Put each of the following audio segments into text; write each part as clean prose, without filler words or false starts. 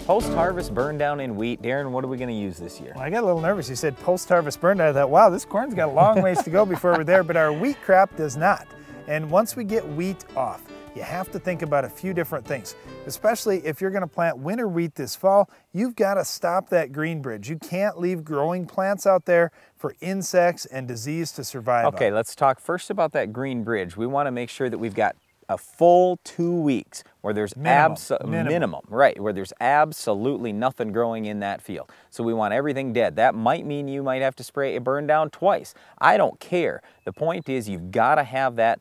Post-harvest burn down in wheat. Darren, what are we going to use this year? Well, I got a little nervous. You said post-harvest burn down. I thought, wow, this corn's got a long ways to go before we're there, but our wheat crop does not. And once we get wheat off, you have to think about a few different things, especially if you're going to plant winter wheat this fall. You've got to stop that green bridge. You can't leave growing plants out there for insects and disease to survive. Okay, let's talk first about that green bridge. We want to make sure that we've got a full 2 weeks where there's minimum, right, where there's absolutely nothing growing in that field. So we want everything dead. That might mean you might have to spray a burn down twice. I don't care. The point is you've got to have that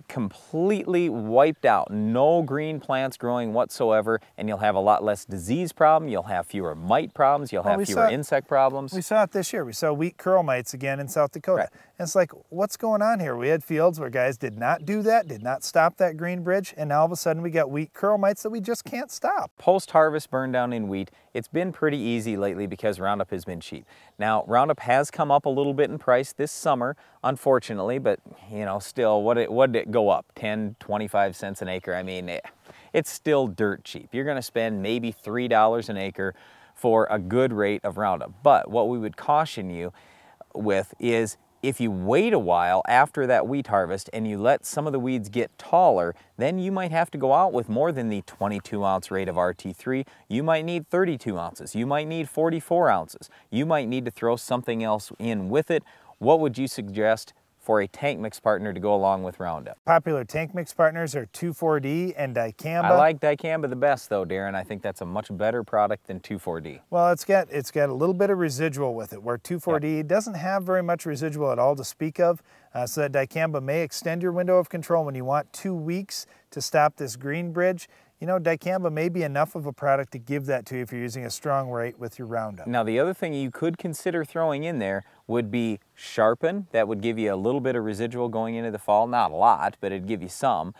completely wiped out, no green plants growing whatsoever, and you'll have a lot less disease problem, you'll have fewer mite problems, you'll have fewer insect problems. We saw it this year. We saw wheat curl mites again in South Dakota. Right. And it's like, what's going on here? We had fields where guys did not do that, did not stop that green bridge, and now all of a sudden we got wheat curl mites that we just can't stop. Post-harvest burn down in wheat, it's been pretty easy lately because Roundup has been cheap. Now, Roundup has come up a little bit in price this summer, unfortunately, but you know, still, what did it go up? 10, 25 cents an acre. I mean, it's still dirt cheap. You're going to spend maybe $3 an acre for a good rate of Roundup. But what we would caution you with is if you wait a while after that wheat harvest and you let some of the weeds get taller, then you might have to go out with more than the 22-ounce rate of RT3. You might need 32 ounces. You might need 44 ounces. You might need to throw something else in with it. What would you suggest for a Tankmix partner to go along with Roundup? Popular Tankmix partners are 2,4-D and Dicamba. I like Dicamba the best though, Darren. I think that's a much better product than 2,4-D. Well, it's got a little bit of residual with it, where 2,4-D doesn't have very much residual at all to speak of. So that Dicamba may extend your window of control when you want 2 weeks to stop this green bridge. You know, Dicamba may be enough of a product to give that to you if you're using a strong rate with your Roundup. Now, the other thing you could consider throwing in there would be Sharpen. That would give you a little bit of residual going into the fall. Not a lot, but it'd give you some.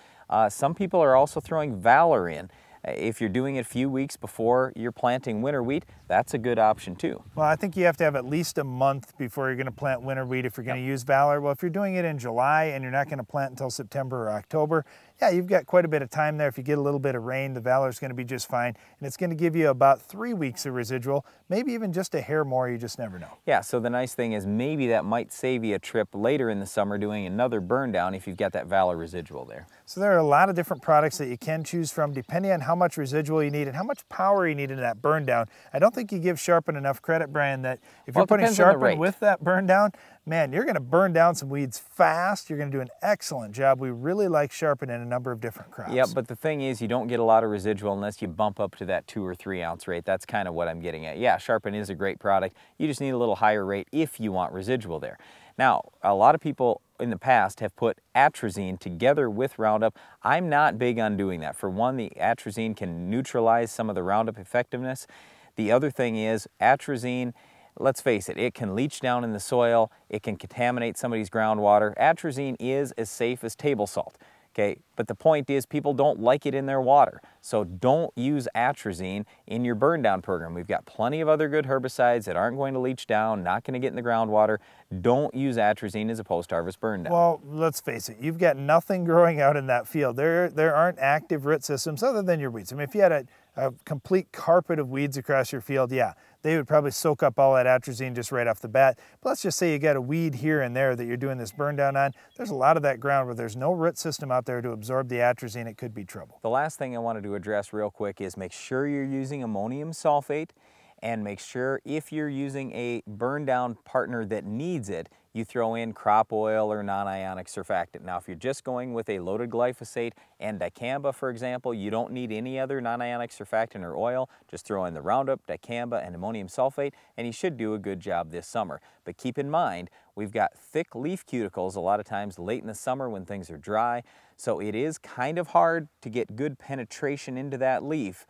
Some people are also throwing Valor in. If you're doing it a few weeks before you're planting winter wheat, that's a good option too. Well, I think you have to have at least a month before you're going to plant winter wheat if you're going to use Valor. Well, if you're doing it in July and you're not going to plant until September or October, yeah, you've got quite a bit of time there. If you get a little bit of rain, the Valor is going to be just fine. And it's going to give you about 3 weeks of residual, maybe even just a hair more, you just never know. Yeah, so the nice thing is maybe that might save you a trip later in the summer doing another burn down if you've got that Valor residual there. So there are a lot of different products that you can choose from depending on how much residual you need and how much power you need in that burn down. I don't think you give Sharpen enough credit, Brian, that if you're putting Sharpen with that burn down, man, you're going to burn down some weeds fast. You're going to do an excellent job. We really like Sharpen in a number of different crops. Yeah, but the thing is you don't get a lot of residual unless you bump up to that 2 or 3 ounce rate. That's kind of what I'm getting at. Yeah, Sharpen is a great product. You just need a little higher rate if you want residual there. Now, a lot of people in the past have put Atrazine together with Roundup. I'm not big on doing that. For one, the Atrazine can neutralize some of the Roundup effectiveness. The other thing is Atrazine, let's face it, it can leach down in the soil, it can contaminate somebody's groundwater. Atrazine is as safe as table salt. Okay, but the point is people don't like it in their water. So don't use Atrazine in your burn down program. We've got plenty of other good herbicides that aren't going to leach down, not going to get in the groundwater. Don't use Atrazine as a post-harvest burn down. Well, let's face it, you've got nothing growing out in that field. There aren't active root systems other than your weeds. I mean, if you had a complete carpet of weeds across your field, yeah, they would probably soak up all that Atrazine just right off the bat. But let's just say you got a weed here and there that you're doing this burn down on. There's a lot of that ground where there's no root system out there to absorb the Atrazine. It could be trouble. The last thing I wanted to address real quick is make sure you're using ammonium sulfate, and make sure if you're using a burn down partner that needs it, you throw in crop oil or non-ionic surfactant. Now, if you're just going with a loaded glyphosate and Dicamba, for example, you don't need any other non-ionic surfactant or oil. Just throw in the Roundup, Dicamba, and ammonium sulfate, and you should do a good job this summer. But keep in mind, we've got thick leaf cuticles a lot of times late in the summer when things are dry, so it is kind of hard to get good penetration into that leaf.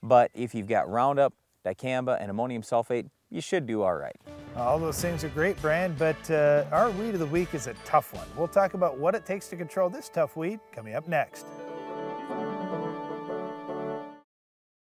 But if you've got Roundup, Dicamba, and ammonium sulfate, you should do all right. All those things are great, Brian, but our weed of the week is a tough one. We'll talk about what it takes to control this tough weed coming up next.